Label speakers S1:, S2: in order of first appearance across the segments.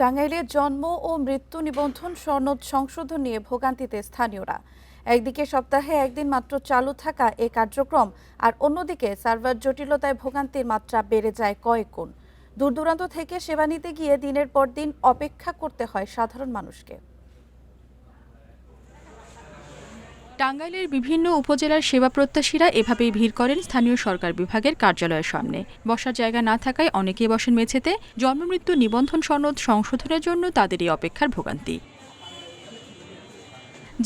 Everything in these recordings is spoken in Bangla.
S1: টাঙ্গাইলে জন্ম ও মৃত্যু নিবন্ধন সনদ সংশোধন নিয়ে ভোগান্তিতে স্থানীয়রা। একদিকে সপ্তাহে একদিন মাত্র চালু থাকা এই কার্যক্রম, আর অন্যদিকে সার্ভার জটিলতায় ভোগান্তির মাত্রা বেড়ে যায় কয়েক গুণ। দূর দূরান্ত থেকে সেবা নিতে গিয়ে দিনের পর দিন অপেক্ষা করতে হয় সাধারণ মানুষকে।
S2: টাঙ্গাইলের বিভিন্ন উপজেলার সেবা প্রত্যাশীরা এভাবেই ভিড় করেন স্থানীয় সরকার বিভাগের কার্যালয়ের সামনে। বসার জায়গা না থাকায় অনেকেই বসেন মেঝেতে। জন্মমৃত্যু নিবন্ধন সনদ সংশোধনের জন্য তাদেরই অপেক্ষার ভোগান্তি।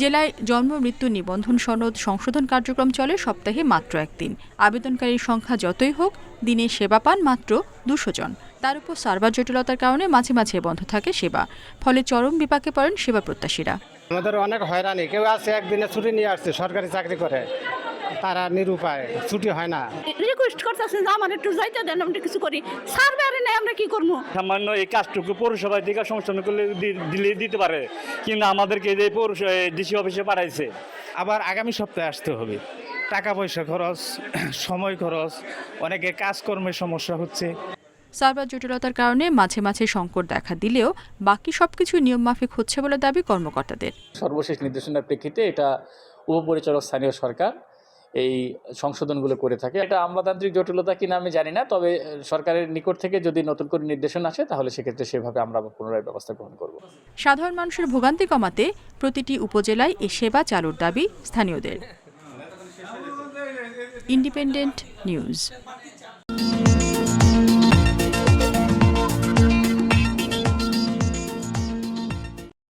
S2: জেলায় জন্ম মৃত্যু নিবন্ধন সনদ সংশোধন কার্যক্রম চলে সপ্তাহে মাত্র একদিন। আবেদনকারীর সংখ্যা যতই হোক, দিনে সেবা পান মাত্র ২০০ জন। তার উপর সার্ভার জটিলতার কারণে মাঝে মাঝে বন্ধ থাকে সেবা, ফলে চরম বিপাকে পড়েন সেবা প্রত্যাশীরা।
S3: আমাদের অনেক হয়রানি। কেউ আছে একদিনে ছুটি নিয়ে আসছে, সরকারি চাকরি করে, তারা নিরুপায়, ছুটি হয় না।
S4: রিকোয়েস্ট করতেছেন যে আমার একটু যাইতে দেন, আমরা কিছু করি। সার্ভারে নেই, আমরা কি করবো?
S5: সামান্য এই কাজটুকু পৌরসভায় থেকে সংশোধন করলে দিতে পারে, কিন্তু আমাদেরকে যে ডিসি অফিসে পাঠাইছে।
S6: আবার আগামী সপ্তাহে আসতে হবে। টাকা পয়সা খরচ, সময় খরচ, অনেকের কাজকর্মের সমস্যা হচ্ছে।
S2: সার্ভার জটিলতার কারণে মাঝে মাঝে সংকট দেখা দিলেও বাকি সবকিছু নিয়মমাফিক হচ্ছে বলে দাবি কর্মকর্তাদের।
S7: সর্বশেষ নির্দেশনার প্রেক্ষিতে এটা উপপরিচালক স্থানীয় সরকার এই সংশোধনগুলো করে থাকে। এটা আমলাতান্ত্রিক জটিলতা কিনা আমি জানি না, তবে সরকারের নিকট থেকে যদি নতুন করে নির্দেশনা আসে তাহলে সেক্ষেত্রে সেভাবে আমরা পুনরায় ব্যবস্থা গ্রহণ করব।
S2: সাধারণ মানুষের ভোগান্তি কমাতে প্রতিটি উপজেলায় এ সেবা চালুর দাবি স্থানীয়দের। Independent news.